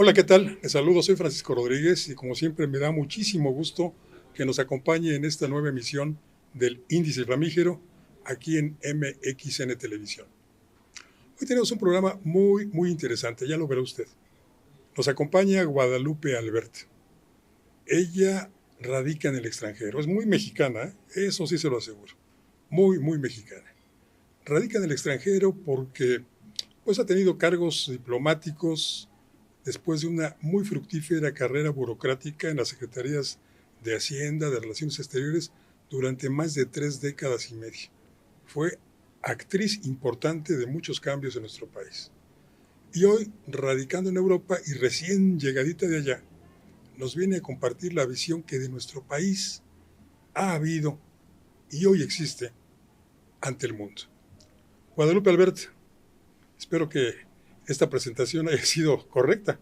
Hola, ¿qué tal? Les saludo, soy Francisco Rodríguez y como siempre me da muchísimo gusto que nos acompañe en esta nueva emisión del Índice Flamígero aquí en MXN Televisión. Hoy tenemos un programa muy interesante, ya lo verá usted. Nos acompaña Guadalupe Albert. Ella radica en el extranjero, es muy mexicana, eso sí se lo aseguro, muy mexicana. Radica en el extranjero porque pues ha tenido cargos diplomáticos después de una muy fructífera carrera burocrática en las secretarías de Hacienda, de Relaciones Exteriores, durante más de 3 décadas y media. Fue actriz importante de muchos cambios en nuestro país. Y hoy, radicando en Europa y recién llegadita de allá, nos viene a compartir la visión que de nuestro país ha habido y hoy existe ante el mundo. Guadalupe Albert, espero que esta presentación haya sido correcta.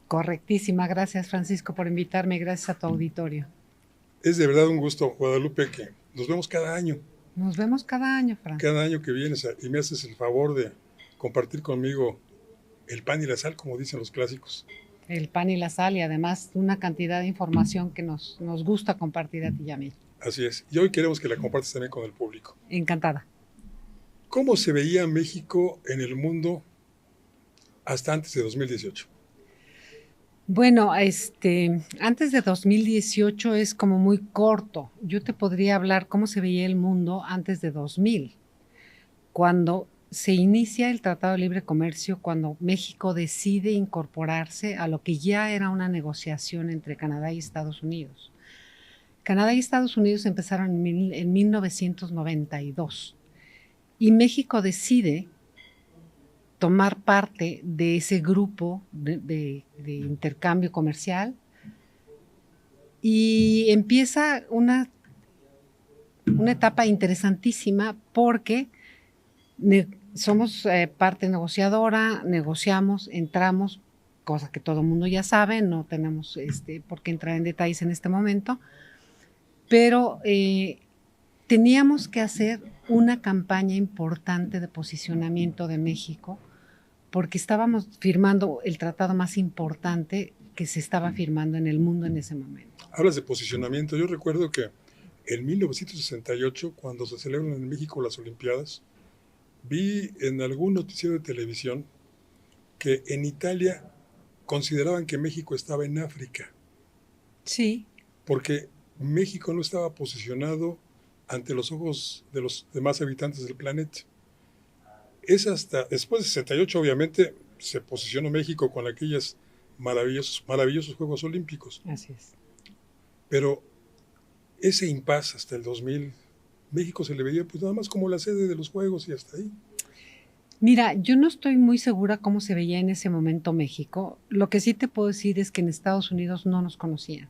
Correctísima, gracias Francisco por invitarme, gracias a tu auditorio. Es de verdad un gusto, Guadalupe, que nos vemos cada año. Nos vemos cada año, Fran. Cada año que vienes y me haces el favor de compartir conmigo el pan y la sal, como dicen los clásicos. El pan y la sal y además una cantidad de información que nos gusta compartir a ti y a mí. Así es. Y hoy queremos que la compartas también con el público. Encantada. ¿Cómo se veía México en el mundo hasta antes de 2018? Bueno, antes de 2018 es como muy corto. Yo te podría hablar cómo se veía el mundo antes de 2000, cuando se inicia el Tratado de Libre Comercio, cuando México decide incorporarse a lo que ya era una negociación entre Canadá y Estados Unidos. Canadá y Estados Unidos empezaron en 1992 y México decide tomar parte de ese grupo de intercambio comercial y empieza una etapa interesantísima porque somos parte negociadora, negociamos, entramos, cosa que todo el mundo ya sabe, no tenemos por qué entrar en detalles en este momento, pero teníamos que hacer una campaña importante de posicionamiento de México porque estábamos firmando el tratado más importante que se estaba firmando en el mundo en ese momento. Hablas de posicionamiento. Yo recuerdo que en 1968, cuando se celebran en México las Olimpiadas, vi en algún noticiero de televisión que en Italia consideraban que México estaba en África. Sí. Porque México no estaba posicionado ante los ojos de los demás habitantes del planeta. Es hasta después de 68, obviamente, se posicionó México con aquellos maravillosos Juegos Olímpicos. Así es. Pero ese impasse hasta el 2000, México se le veía pues nada más como la sede de los Juegos y hasta ahí. Mira, yo no estoy muy segura cómo se veía en ese momento México. Lo que sí te puedo decir es que en Estados Unidos no nos conocían.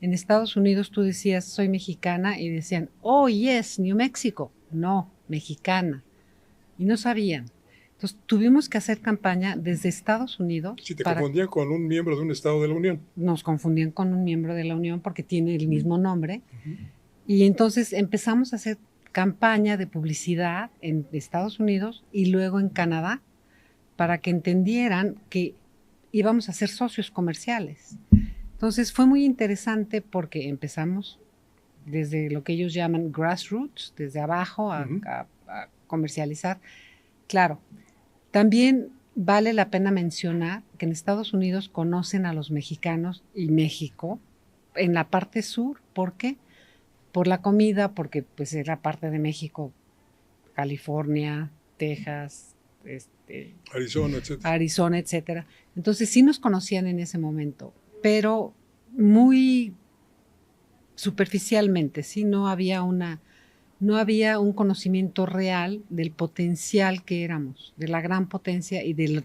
En Estados Unidos tú decías, soy mexicana, y decían, oh, yes, New Mexico. No, mexicana. Y no sabían. Entonces tuvimos que hacer campaña desde Estados Unidos. Si te confundían con un miembro de un estado de la Unión. Nos confundían con un miembro de la Unión porque tiene el mismo nombre. Y entonces empezamos a hacer campaña de publicidad en Estados Unidos y luego en Canadá para que entendieran que íbamos a ser socios comerciales. Entonces fue muy interesante porque empezamos desde lo que ellos llaman grassroots, desde abajo a comercializar. Claro, también vale la pena mencionar que en Estados Unidos conocen a los mexicanos y México en la parte sur. ¿Por qué? Por la comida, porque pues era parte de México, California, Texas, Arizona, etcétera. Entonces sí nos conocían en ese momento, pero muy superficialmente, ¿sí? No había un conocimiento real del potencial que éramos, de la gran potencia y de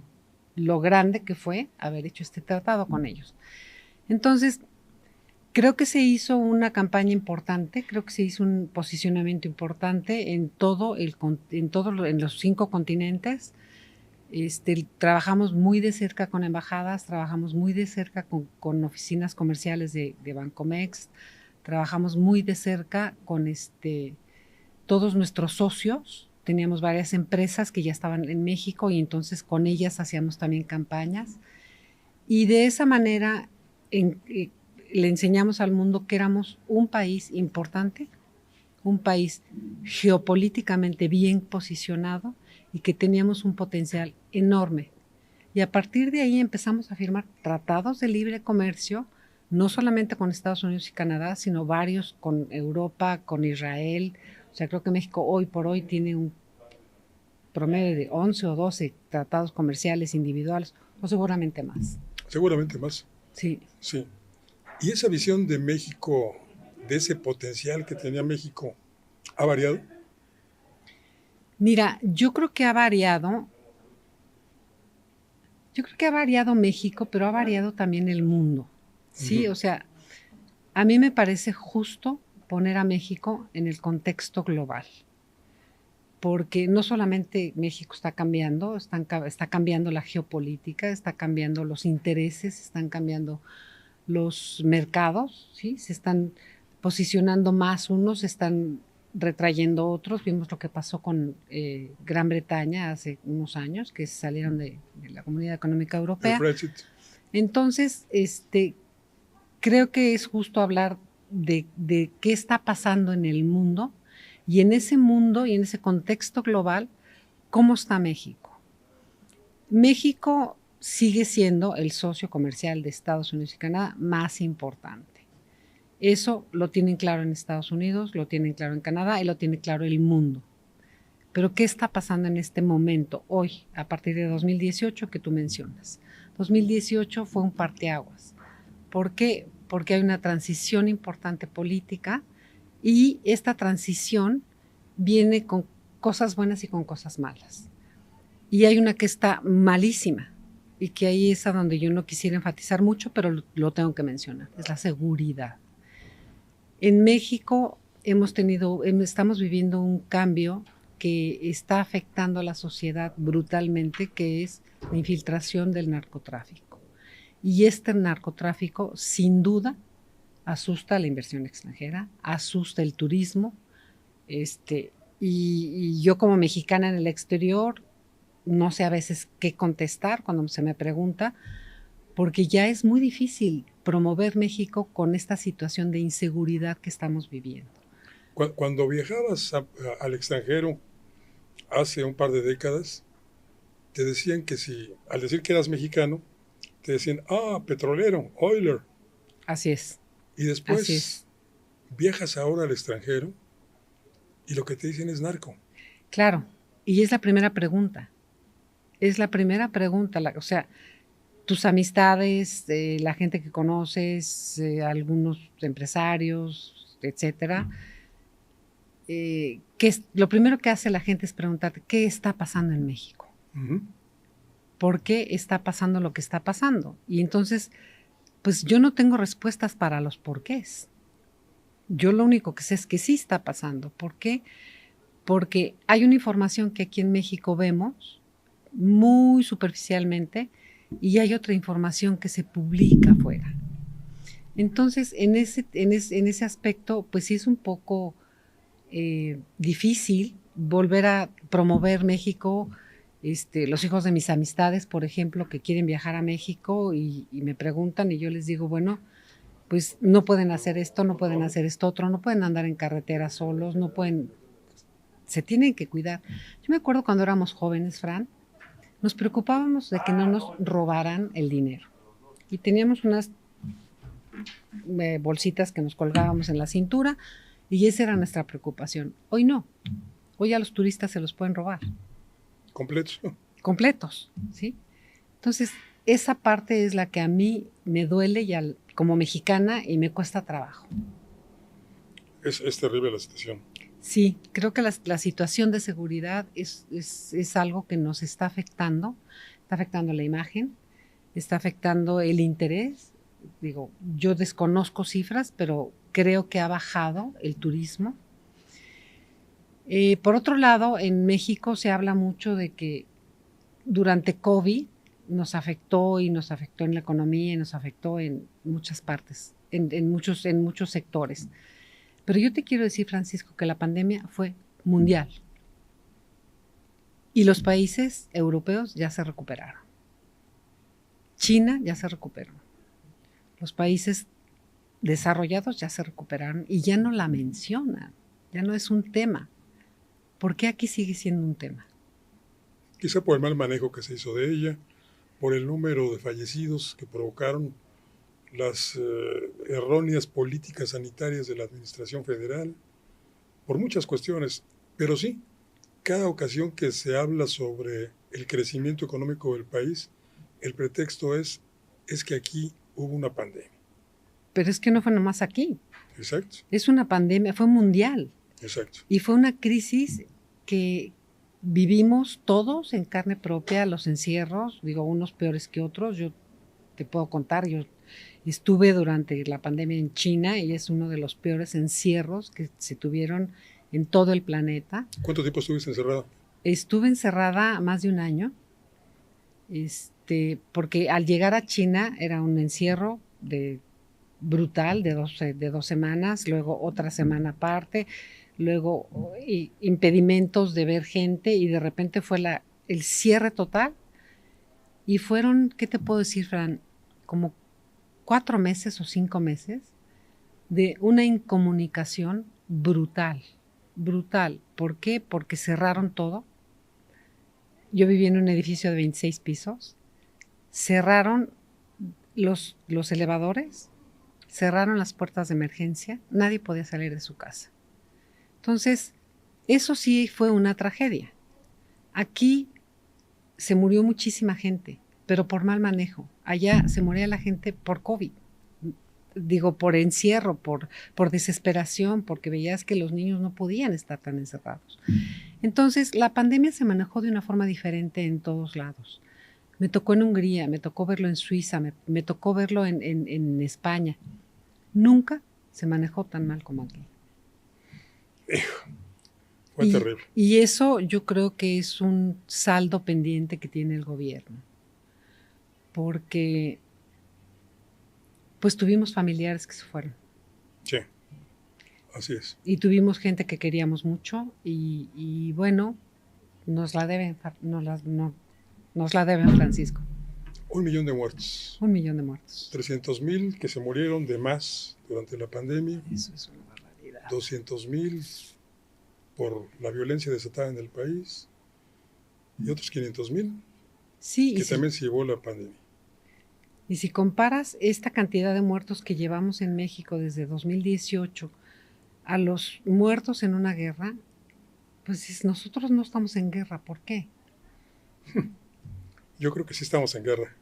lo grande que fue haber hecho este tratado con ellos. Entonces, creo que se hizo una campaña importante, creo que se hizo un posicionamiento importante en los 5 continentes. Trabajamos muy de cerca con embajadas, trabajamos muy de cerca con oficinas comerciales de Bancomext, trabajamos muy de cerca con todos nuestros socios. Teníamos varias empresas que ya estaban en México y entonces con ellas hacíamos también campañas. Y de esa manera le enseñamos al mundo que éramos un país importante, un país geopolíticamente bien posicionado y que teníamos un potencial enorme. Y a partir de ahí empezamos a firmar tratados de libre comercio, no solamente con Estados Unidos y Canadá, sino varios con Europa, con Israel. O sea, creo que México hoy por hoy tiene un promedio de 11 o 12 tratados comerciales individuales, o seguramente más. Seguramente más. Sí. Sí. ¿Y esa visión de México, de ese potencial que tenía México, ha variado? Mira, yo creo que ha variado. Yo creo que ha variado México, pero ha variado también el mundo. Sí, o sea, a mí me parece justo poner a México en el contexto global, porque no solamente México está cambiando, está cambiando la geopolítica, está cambiando los intereses, están cambiando los mercados, ¿sí? Se están posicionando más unos, se están retrayendo otros. Vimos lo que pasó con Gran Bretaña hace unos años, que salieron de la Comunidad Económica Europea. El Brexit. Entonces, creo que es justo hablar de qué está pasando en el mundo y en ese mundo y en ese contexto global, ¿cómo está México? México sigue siendo el socio comercial de Estados Unidos y Canadá más importante. Eso lo tienen claro en Estados Unidos, lo tienen claro en Canadá y lo tiene claro el mundo. Pero ¿qué está pasando en este momento, hoy, a partir de 2018 que tú mencionas? 2018 fue un parteaguas. ¿Por qué? Porque hay una transición importante política y esta transición viene con cosas buenas y con cosas malas. Y hay una que está malísima y que ahí es a donde yo no quisiera enfatizar mucho, pero lo tengo que mencionar, es la seguridad. En México estamos viviendo un cambio que está afectando a la sociedad brutalmente, que es la infiltración del narcotráfico. Y este narcotráfico, sin duda, asusta la inversión extranjera, asusta el turismo, y yo como mexicana en el exterior no sé a veces qué contestar cuando se me pregunta, porque ya es muy difícil promover México con esta situación de inseguridad que estamos viviendo. Cuando viajabas al extranjero hace un par de décadas, te decían que si, al decir que eras mexicano, te decían, petrolero, oiler. Así es. Y después viajas ahora al extranjero y lo que te dicen es narco. Claro, y es la primera pregunta. Es la primera pregunta, o sea, tus amistades, la gente que conoces, algunos empresarios, etcétera. Lo primero que hace la gente es preguntarte, ¿qué está pasando en México? ¿Por qué está pasando lo que está pasando? Y entonces, pues yo no tengo respuestas para los porqués. Yo lo único que sé es que sí está pasando. ¿Por qué? Porque hay una información que aquí en México vemos muy superficialmente y hay otra información que se publica afuera. Entonces, en ese aspecto, pues sí es un poco difícil volver a promover México. Los hijos de mis amistades, por ejemplo, que quieren viajar a México y me preguntan y yo les digo, bueno, pues no pueden hacer esto, no pueden hacer esto otro, no pueden andar en carretera solos, no pueden, se tienen que cuidar. Yo me acuerdo cuando éramos jóvenes, Fran, nos preocupábamos de que no nos robaran el dinero. Y teníamos unas bolsitas que nos colgábamos en la cintura y esa era nuestra preocupación. Hoy no. Hoy a los turistas se los pueden robar. Completos. Completos, ¿sí? Entonces, esa parte es la que a mí me duele como mexicana y me cuesta trabajo. Es terrible la situación. Sí, creo que la situación de seguridad es algo que nos está afectando la imagen, está afectando el interés. Digo, yo desconozco cifras, pero creo que ha bajado el turismo. Por otro lado, en México se habla mucho de que durante COVID nos afectó en la economía y nos afectó en muchas partes, en muchos sectores. Pero yo te quiero decir, Francisco, que la pandemia fue mundial y los países europeos ya se recuperaron. China ya se recuperó. Los países desarrollados ya se recuperaron y ya no la mencionan, ya no es un tema. ¿Por qué aquí sigue siendo un tema? Quizá por el mal manejo que se hizo de ella, por el número de fallecidos que provocaron las erróneas políticas sanitarias de la administración federal, por muchas cuestiones. Pero sí, cada ocasión que se habla sobre el crecimiento económico del país, el pretexto es que aquí hubo una pandemia. Pero es que no fue nomás aquí. Exacto. Es una pandemia, fue mundial. Exacto. Y fue una crisis que vivimos todos en carne propia, los encierros, digo, unos peores que otros. Yo te puedo contar, yo estuve durante la pandemia en China y es uno de los peores encierros que se tuvieron en todo el planeta. ¿Cuánto tiempo estuviste encerrada? Estuve encerrada más de un año, porque al llegar a China era un encierro brutal de 2 semanas, luego otra semana aparte, luego impedimentos de ver gente y de repente fue el cierre total y fueron, ¿qué te puedo decir, Fran? Como 4 meses o 5 meses de una incomunicación brutal. ¿Por qué? Porque cerraron todo. Yo vivía en un edificio de 26 pisos, cerraron los elevadores, cerraron las puertas de emergencia, nadie podía salir de su casa. Entonces, eso sí fue una tragedia. Aquí se murió muchísima gente, pero por mal manejo. Allá se moría la gente por COVID. Digo, por encierro, por desesperación, porque veías que los niños no podían estar tan encerrados. Entonces, la pandemia se manejó de una forma diferente en todos lados. Me tocó en Hungría, me tocó verlo en Suiza, me tocó verlo en España. Nunca se manejó tan mal como aquí. Fue terrible. Y eso yo creo que es un saldo pendiente que tiene el gobierno. Porque pues tuvimos familiares que se fueron. Sí, así es. Y tuvimos gente que queríamos mucho y bueno, nos la deben, Francisco. 1 millón de muertos. 1 millón de muertos. 300,000 que se murieron de más durante la pandemia. Eso es una barbaridad. 200,000 por la violencia desatada en el país y otros 500,000 sí, que también se llevó la pandemia. Y si comparas esta cantidad de muertos que llevamos en México desde 2018 a los muertos en una guerra, pues nosotros no estamos en guerra. ¿Por qué? Yo creo que sí estamos en guerra.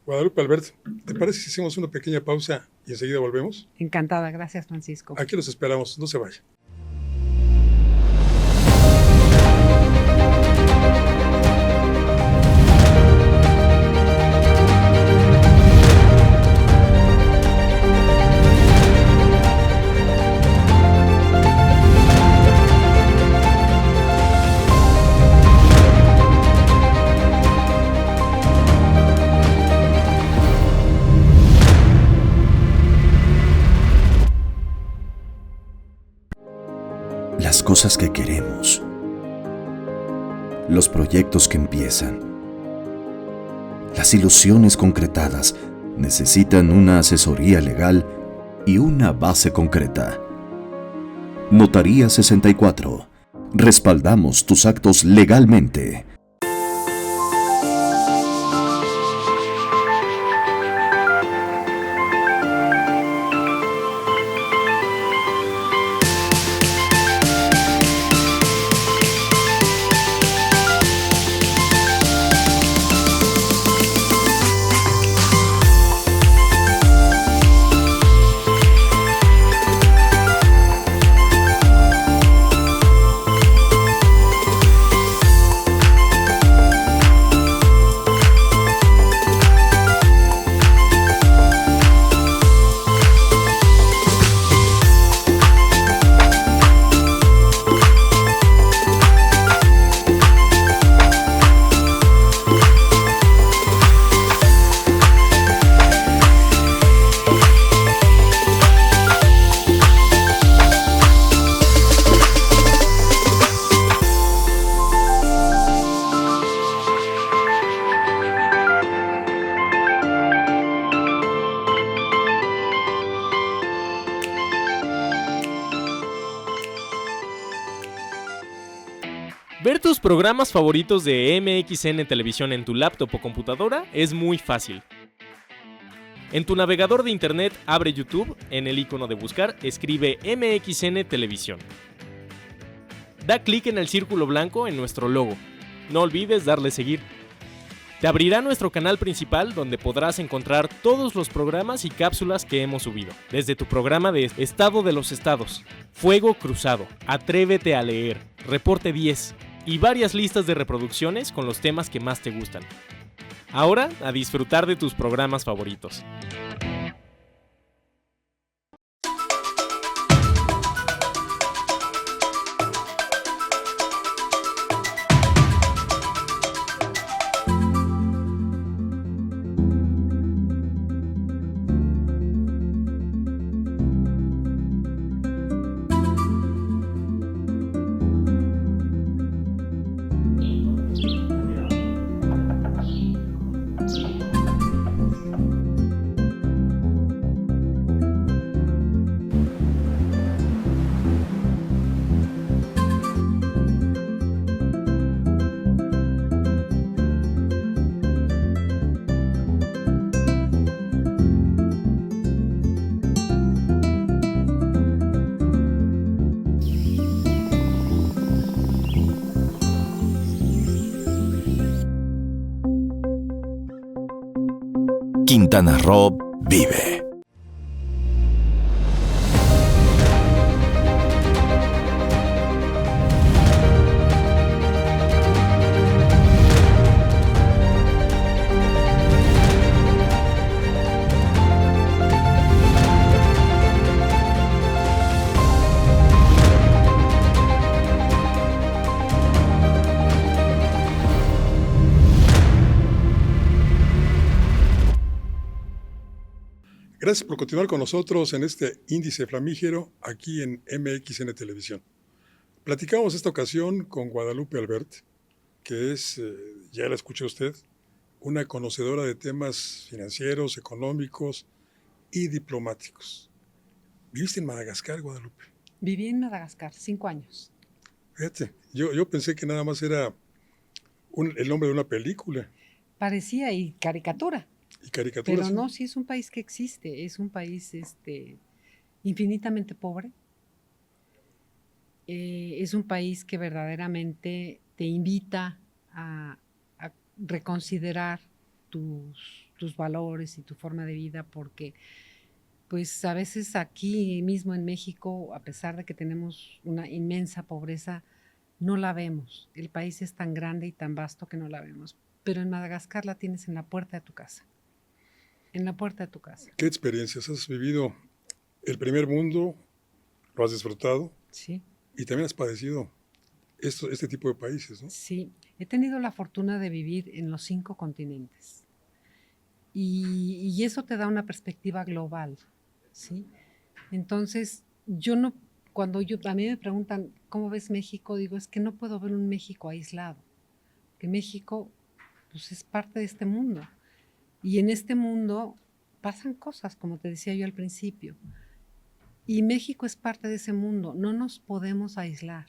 Guadalupe Albert, ¿te parece si hacemos una pequeña pausa y enseguida volvemos? Encantada, gracias, Francisco. Aquí los esperamos, no se vayan. Las cosas que queremos, los proyectos que empiezan, las ilusiones concretadas necesitan una asesoría legal y una base concreta. Notaría 64. Respaldamos tus actos legalmente. Ver tus programas favoritos de MXN Televisión en tu laptop o computadora es muy fácil. En tu navegador de internet abre YouTube, en el icono de buscar escribe MXN Televisión. Da clic en el círculo blanco en nuestro logo. No olvides darle seguir. Te abrirá nuestro canal principal donde podrás encontrar todos los programas y cápsulas que hemos subido. Desde tu programa de Estado de los Estados, Fuego Cruzado, Atrévete a Leer, Reporte 10 y varias listas de reproducciones con los temas que más te gustan. Ahora, a disfrutar de tus programas favoritos. Quintana Roo vive. Gracias por continuar con nosotros en este índice flamígero aquí en MXN Televisión. Platicamos esta ocasión con Guadalupe Albert, que es, ya la escuchó usted, una conocedora de temas financieros, económicos y diplomáticos. ¿Viviste en Madagascar, Guadalupe? Viví en Madagascar 5 años. Fíjate, yo pensé que nada más era el nombre de una película. Parecía y caricatura. Y caricaturas. Pero ¿sí? no, sí es un país que existe, es un país infinitamente pobre. Es un país que verdaderamente te invita a reconsiderar tus valores y tu forma de vida, porque pues a veces aquí mismo en México, a pesar de que tenemos una inmensa pobreza, no la vemos. El país es tan grande y tan vasto que no la vemos. Pero en Madagascar la tienes en la puerta de tu casa. En la puerta de tu casa. ¿Qué experiencias has vivido? El primer mundo, lo has disfrutado. Sí. Y también has padecido este tipo de países, ¿no? Sí, he tenido la fortuna de vivir en los 5 continentes. Y eso te da una perspectiva global, ¿sí? Entonces, cuando a mí me preguntan, ¿cómo ves México? Digo, es que no puedo ver un México aislado. Que México, pues, es parte de este mundo. Y en este mundo pasan cosas, como te decía yo al principio. Y México es parte de ese mundo. No nos podemos aislar,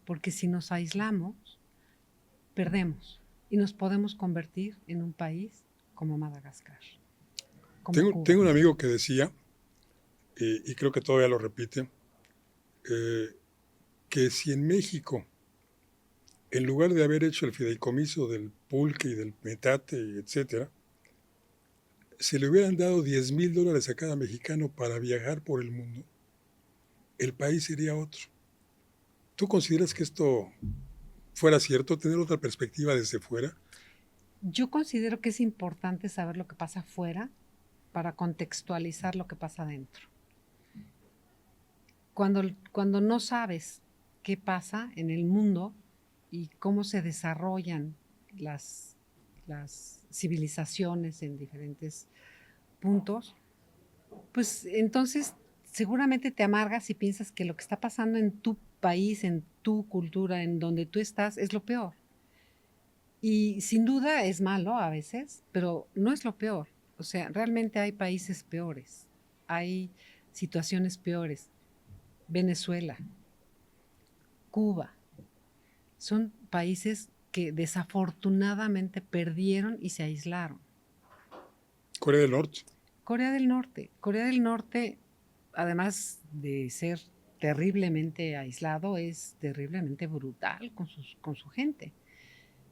porque si nos aislamos, perdemos y nos podemos convertir en un país como Madagascar. Tengo un amigo que decía, y creo que todavía lo repite, que si en México, en lugar de haber hecho el fideicomiso del pulque y del metate, etcétera, se le hubieran dado $10,000 a cada mexicano para viajar por el mundo, el país sería otro. ¿Tú consideras que esto fuera cierto, tener otra perspectiva desde fuera? Yo considero que es importante saber lo que pasa afuera para contextualizar lo que pasa adentro. Cuando no sabes qué pasa en el mundo y cómo se desarrollan las civilizaciones en diferentes puntos, pues entonces seguramente te amargas y piensas que lo que está pasando en tu país, en tu cultura, en donde tú estás, es lo peor. Y sin duda es malo a veces, pero no es lo peor. O sea, realmente hay países peores, hay situaciones peores. Venezuela, Cuba, son países que desafortunadamente perdieron y se aislaron. Corea del Norte. Corea del Norte. Corea del Norte, además de ser terriblemente aislado, es terriblemente brutal con su gente.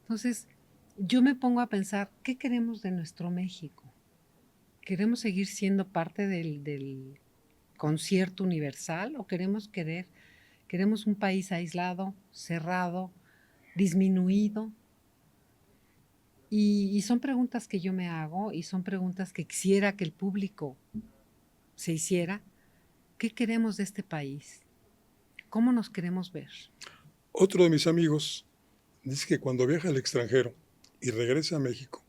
Entonces, yo me pongo a pensar, ¿qué queremos de nuestro México? ¿Queremos seguir siendo parte del concierto universal o queremos un país aislado, cerrado, disminuido? Y son preguntas que yo me hago y son preguntas que quisiera que el público se hiciera. ¿Qué queremos de este país? ¿Cómo nos queremos ver? Otro de mis amigos dice que cuando viaja al extranjero y regresa a México,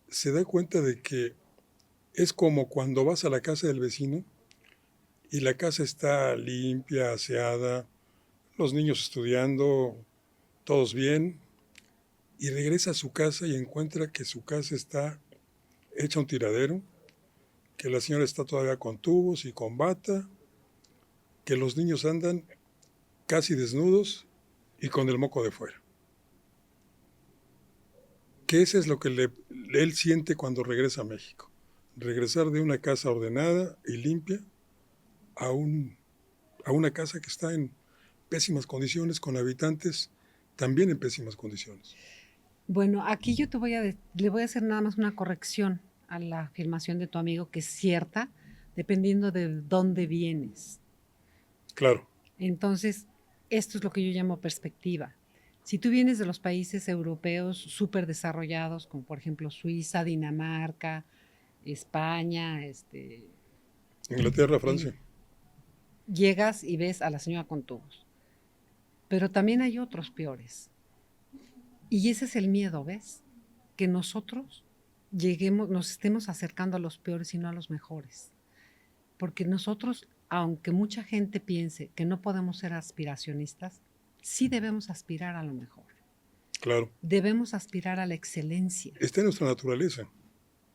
se da cuenta de que es como cuando vas a la casa del vecino y la casa está limpia, aseada, los niños estudiando, todos bien, y regresa a su casa y encuentra que su casa está hecha un tiradero, que la señora está todavía con tubos y con bata, que los niños andan casi desnudos y con el moco de fuera. Que eso es lo que él siente cuando regresa a México. Regresar de una casa ordenada y limpia a una casa que está en pésimas condiciones, con habitantes también en pésimas condiciones. Bueno, aquí yo le voy a hacer nada más una corrección a la afirmación de tu amigo, que es cierta, dependiendo de dónde vienes. Claro. Entonces, esto es lo que yo llamo perspectiva. Si tú vienes de los países europeos súper desarrollados, como por ejemplo Suiza, Dinamarca, España, Inglaterra, Francia. llegas y ves a la señora con tubos. Pero también hay otros peores. Y ese es el miedo, ¿ves? Que nosotros nos estemos acercando a los peores y no a los mejores. Porque nosotros, aunque mucha gente piense que no podemos ser aspiracionistas, sí debemos aspirar a lo mejor. Claro. Debemos aspirar a la excelencia. Está en nuestra naturaleza,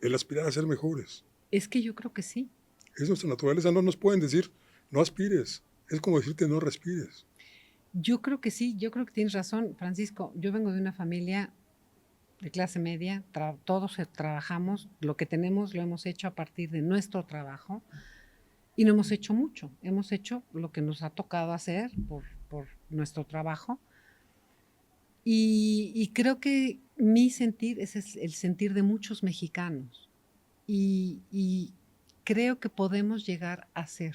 el aspirar a ser mejores. Es que yo creo que sí. Es nuestra naturaleza, no nos pueden decir, no aspires. Es como decirte, no respires. Yo creo que sí, yo creo que tienes razón, Francisco. Yo vengo de una familia de clase media, todos trabajamos, lo que tenemos lo hemos hecho a partir de nuestro trabajo y no hemos hecho mucho, hemos hecho lo que nos ha tocado hacer por nuestro trabajo y creo que mi sentir es el sentir de muchos mexicanos y creo que podemos llegar a ser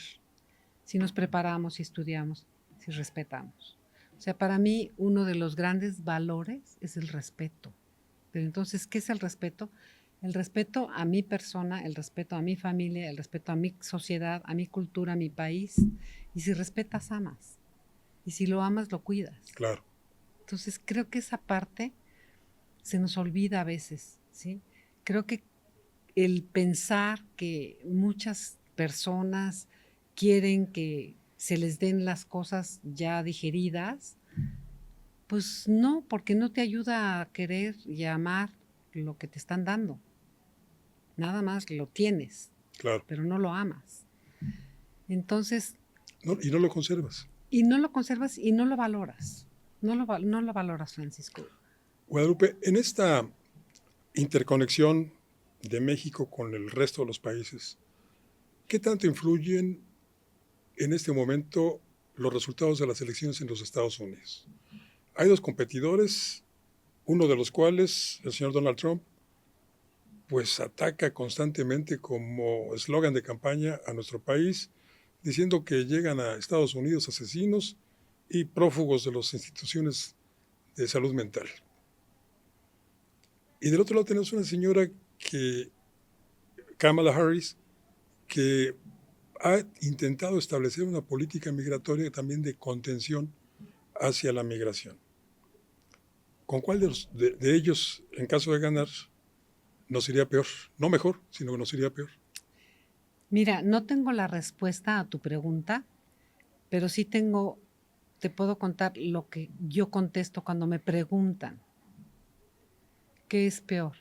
si nos preparamos, si estudiamos, si respetamos. O sea, para mí uno de los grandes valores es el respeto. Pero entonces, ¿qué es el respeto? El respeto a mi persona, el respeto a mi familia, el respeto a mi sociedad, a mi cultura, a mi país. Y si respetas, amas. Y si lo amas, lo cuidas. Claro. Entonces, creo que esa parte se nos olvida a veces, ¿sí? Creo que el pensar que muchas personas quieren que se les den las cosas ya digeridas, pues no, porque no te ayuda a querer y a amar lo que te están dando. Nada más lo tienes, Claro. pero no lo amas. Entonces... y no lo conservas. Y no lo conservas y no lo valoras. No lo valoras, Francisco. Guadalupe, en esta interconexión de México con el resto de los países, ¿qué tanto influyen en este momento los resultados de las elecciones en los Estados Unidos? Hay dos competidores, uno de los cuales, el señor Donald Trump, pues ataca constantemente como eslogan de campaña a nuestro país, diciendo que llegan a Estados Unidos asesinos y prófugos de las instituciones de salud mental. Y del otro lado tenemos una señora Kamala Harris, que ha intentado establecer una política migratoria también de contención hacia la migración. ¿Con cuál de ellos, en caso de ganar, nos iría peor? No mejor, sino que nos iría peor. Mira, no tengo la respuesta a tu pregunta, pero sí te puedo contar lo que yo contesto cuando me preguntan. ¿Qué es peor?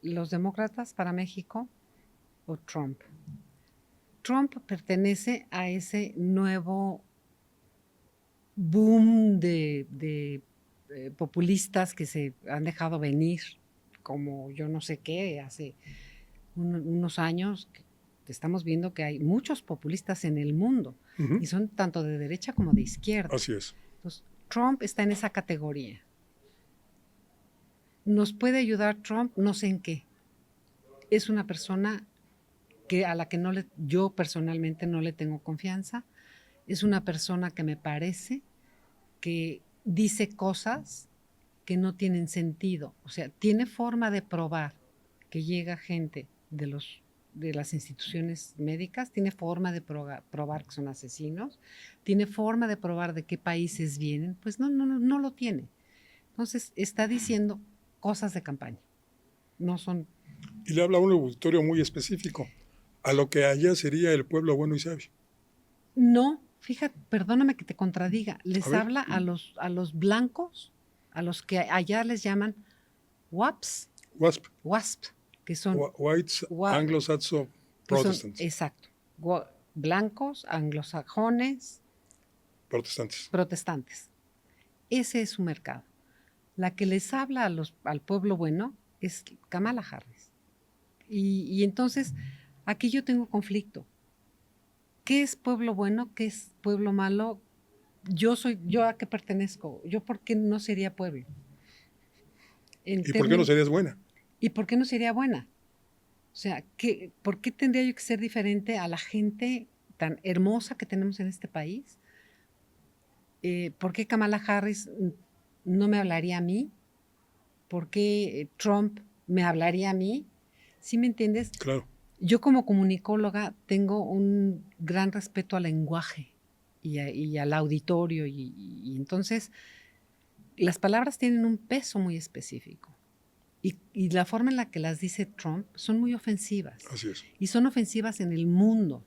¿Los demócratas para México o Trump? Trump pertenece a ese nuevo boom de populistas que se han dejado venir, como yo no sé qué, hace unos años, que estamos viendo que hay muchos populistas en el mundo, Ujú. y son tanto de derecha como de izquierda. Así es. Entonces, Trump está en esa categoría. ¿Nos puede ayudar Trump? No sé en qué. Es una persona a la que yo personalmente no le tengo confianza. Es una persona que me parece que dice cosas que no tienen sentido. O sea, tiene forma de probar que llega gente de las instituciones médicas, tiene forma de probar que son asesinos, tiene forma de probar de qué países vienen. Pues no lo tiene. Entonces, está diciendo cosas de campaña. No son... Y le habla a un auditorio muy específico, a lo que allá sería el pueblo bueno y sabio. No, fíjate, perdóname que te contradiga, les A ver. habla a los blancos, a los que allá les llaman WASP, WASP, que son, Whites Wa- Anglo-Saxon que son- Protestants, exacto, blancos, anglosajones, protestantes. protestantes. Ese es su mercado. La que les habla al pueblo bueno es Kamala Harris. Y entonces, aquí yo tengo conflicto. ¿Qué es pueblo bueno? ¿Qué es pueblo malo? ¿Yo a qué pertenezco? ¿Yo por qué no sería pueblo? ¿Y por qué no serías buena? ¿Y por qué no sería buena? O sea, ¿por qué tendría yo que ser diferente a la gente tan hermosa que tenemos en este país? ¿Por qué Kamala Harris no me hablaría a mí? ¿Por qué Trump me hablaría a mí? ¿Sí me entiendes? Claro. Yo como comunicóloga tengo un gran respeto al lenguaje y al auditorio y entonces las palabras tienen un peso muy específico y la forma en la que las dice Trump son muy ofensivas Así es. y son ofensivas en el mundo.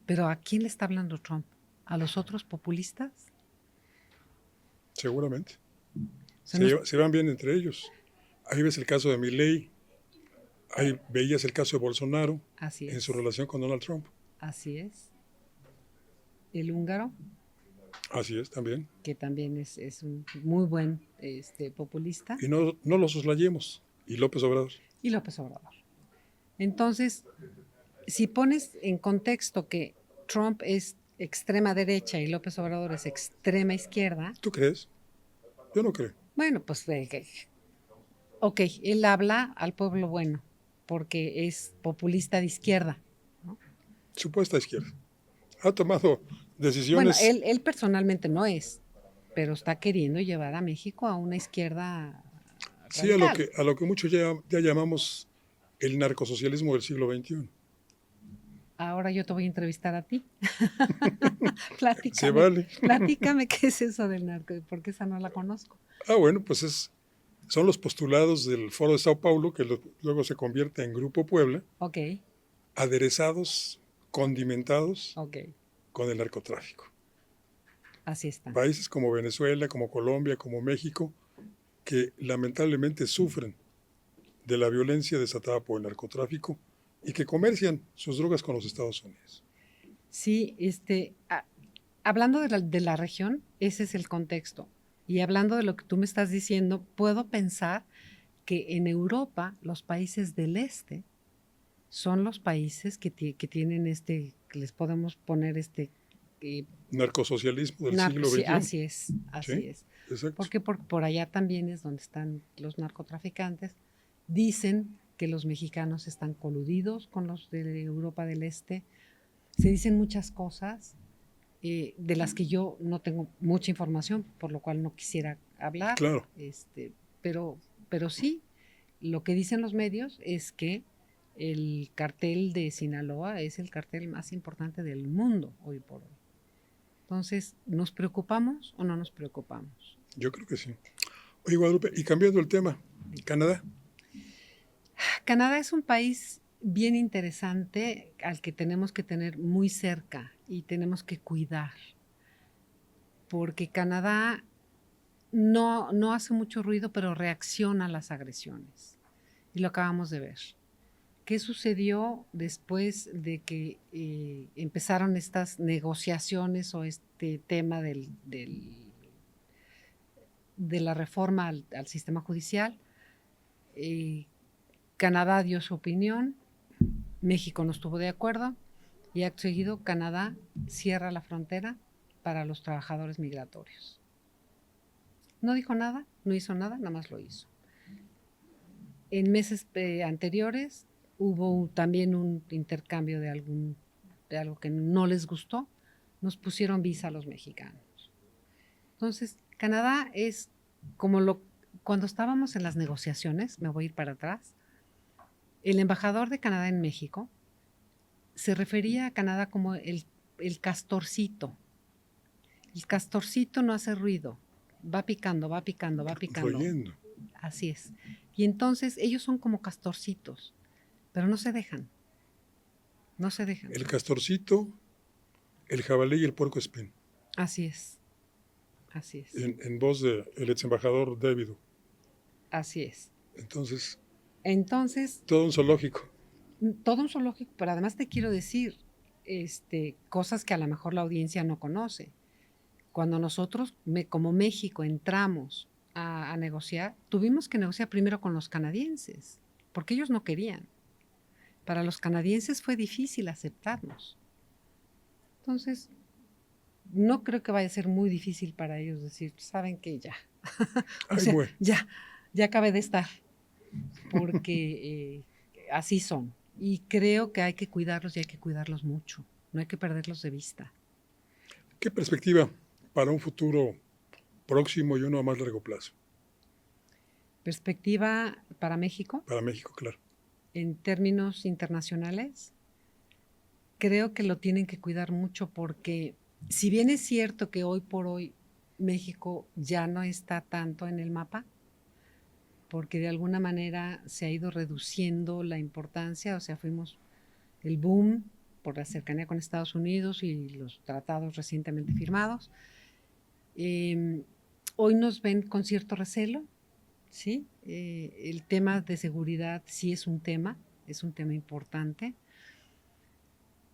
Pero ¿a quién le está hablando Trump? ¿A los otros populistas? Seguramente. O sea, Se van bien entre ellos. Ahí ves el caso de Milei, ahí veías el caso de Bolsonaro así en es, su relación con Donald Trump. así es. El húngaro, Así es, también. que también es un muy buen populista, Y no lo soslayemos. Y López Obrador. y López Obrador. Entonces, si pones en contexto que Trump es extrema derecha y López Obrador es extrema izquierda, ¿Tú crees? Yo no creo. bueno, pues ok, él habla al pueblo bueno porque es populista de izquierda, ¿no? Supuesta izquierda. Ha tomado Bueno, decisiones. él personalmente no es, pero está queriendo llevar a México a una izquierda Sí, radical. a lo que muchos ya llamamos el narcosocialismo del siglo XXI. Ahora yo te voy a entrevistar a ti. Se vale. Platícame qué es eso del narco, porque esa no la conozco. Bueno, pues son los postulados del Foro de Sao Paulo, que luego se convierte en Grupo Puebla, Ok, aderezados, condimentados ok, con el narcotráfico. así está. Países como Venezuela, como Colombia, como México, que lamentablemente sufren de la violencia desatada por el narcotráfico y que comercian sus drogas con los Estados Unidos. Sí, hablando de la región, ese es el contexto. Y hablando de lo que tú me estás diciendo, puedo pensar que en Europa los países del este son los países que tienen que les podemos poner Narcosocialismo del siglo sí, XXI. así ¿Sí? es. Exacto. Porque por allá también es donde están los narcotraficantes. Dicen que los mexicanos están coludidos con los de Europa del Este. Se dicen muchas cosas de las que yo no tengo mucha información, por lo cual no quisiera hablar. Claro. Pero sí, lo que dicen los medios es que el cartel de Sinaloa es el cartel más importante del mundo hoy por hoy. Entonces, ¿nos preocupamos o no nos preocupamos? Yo creo que sí. Oye, Guadalupe, y cambiando el tema, Canadá. Canadá es un país bien interesante al que tenemos que tener muy cerca y tenemos que cuidar, porque Canadá no hace mucho ruido, pero reacciona a las agresiones. Y lo acabamos de ver. ¿Qué sucedió después de que empezaron estas negociaciones o este tema de la reforma al sistema judicial. Canadá dio su opinión, México no estuvo de acuerdo y acto seguido Canadá cierra la frontera para los trabajadores migratorios. No dijo nada, no hizo nada, nada más lo hizo. En meses anteriores hubo también un intercambio de algo que no les gustó, nos pusieron visa a los mexicanos. Entonces, Canadá es como cuando estábamos en las negociaciones, me voy a ir para atrás, el embajador de Canadá en México se refería a Canadá como el castorcito. El castorcito no hace ruido, va picando, va picando, va picando. Royendo. Así es. Y entonces ellos son como castorcitos, pero no se dejan. No se dejan. El castorcito, el jabalí y el puercoespín. Así es. Así es. En voz del ex embajador David. Así es. Entonces, todo un zoológico. Todo un zoológico, pero además te quiero decir cosas que a lo mejor la audiencia no conoce. Cuando nosotros, como México, entramos a negociar, tuvimos que negociar primero con los canadienses, porque ellos no querían. Para los canadienses fue difícil aceptarnos. Entonces, no creo que vaya a ser muy difícil para ellos decir, saben que ya. Bueno. ya acabé de estar, porque así son. Y creo que hay que cuidarlos y hay que cuidarlos mucho. No hay que perderlos de vista. ¿Qué perspectiva para un futuro próximo y uno a más largo plazo? ¿Perspectiva para México? Para México, claro. En términos internacionales, creo que lo tienen que cuidar mucho porque si bien es cierto que hoy por hoy México ya no está tanto en el mapa, porque de alguna manera se ha ido reduciendo la importancia, o sea, fuimos el boom por la cercanía con Estados Unidos y los tratados recientemente firmados. Hoy nos ven con cierto recelo, ¿sí? El tema de seguridad sí es un tema importante.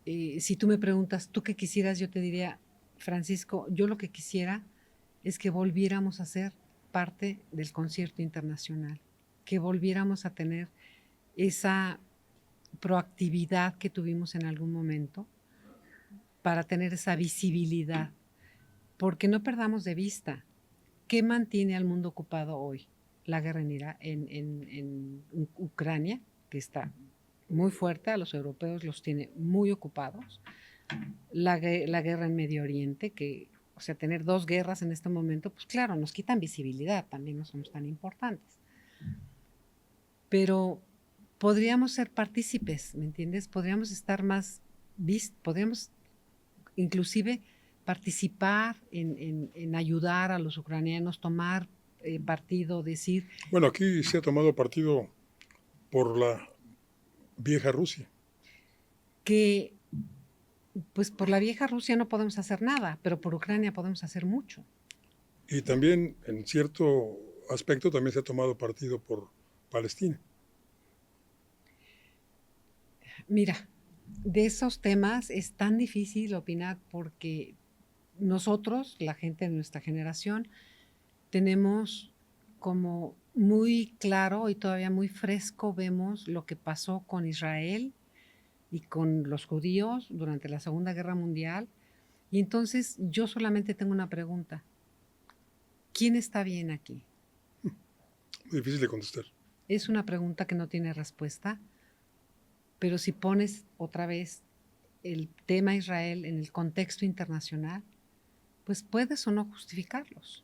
Si tú me preguntas, ¿tú qué quisieras? Yo te diría, Francisco, yo lo que quisiera es que volviéramos a ser parte del concierto internacional, que volviéramos a tener esa proactividad que tuvimos en algún momento para tener esa visibilidad, porque no perdamos de vista qué mantiene al mundo ocupado hoy. La guerra en Ucrania, que está muy fuerte, a los europeos los tiene muy ocupados. La guerra en Medio Oriente, o sea, tener dos guerras en este momento, pues claro, nos quitan visibilidad, también no somos tan importantes. Pero podríamos ser partícipes, ¿me entiendes? Podríamos estar más podríamos inclusive participar en ayudar a los ucranianos, tomar partido, decir... Bueno, aquí se ha tomado partido por la vieja Rusia. Que, pues por la vieja Rusia no podemos hacer nada, pero por Ucrania podemos hacer mucho. Y también, en cierto aspecto, también se ha tomado partido por Palestina. Mira, de esos temas es tan difícil opinar porque nosotros, la gente de nuestra generación, tenemos como muy claro y todavía muy fresco vemos lo que pasó con Israel y con los judíos durante la Segunda Guerra Mundial. Y entonces yo solamente tengo una pregunta. ¿Quién está bien aquí? Muy difícil de contestar. Es una pregunta que no tiene respuesta, pero si pones otra vez el tema Israel en el contexto internacional, pues puedes o no justificarlos.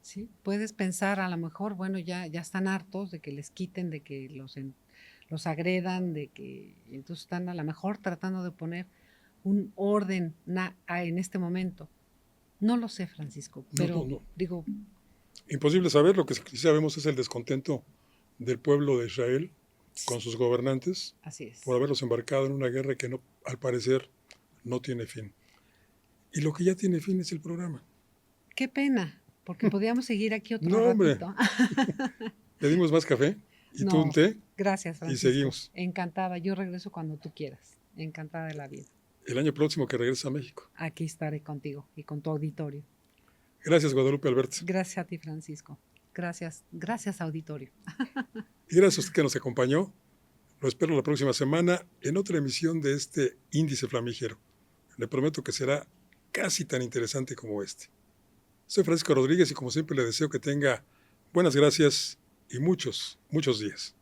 ¿Sí? Puedes pensar a lo mejor, bueno, ya están hartos de que les quiten, de que los agredan, de que entonces están a lo mejor tratando de poner un orden en este momento. No lo sé, Francisco, pero no. digo... Imposible saber, lo que sí sabemos es el descontento del pueblo de Israel con sus gobernantes. Así es. Por haberlos embarcado en una guerra que no, al parecer no tiene fin. Y lo que ya tiene fin es el programa. Qué pena, porque podíamos seguir aquí otro ratito. Hombre. ¿Le dimos más café? ¿Y tú un té? Gracias, Francisco. Y seguimos. Encantada, yo regreso cuando tú quieras. Encantada de la vida. el año próximo que regreses a México. Aquí estaré contigo y con tu auditorio. Gracias, Guadalupe Albert. Gracias a ti, Francisco. Gracias, auditorio. Y gracias a usted que nos acompañó. Lo espero la próxima semana en otra emisión de este Índice Flamígero. Le prometo que será casi tan interesante como este. Soy Francisco Rodríguez y como siempre le deseo que tenga buenas gracias y muchos días.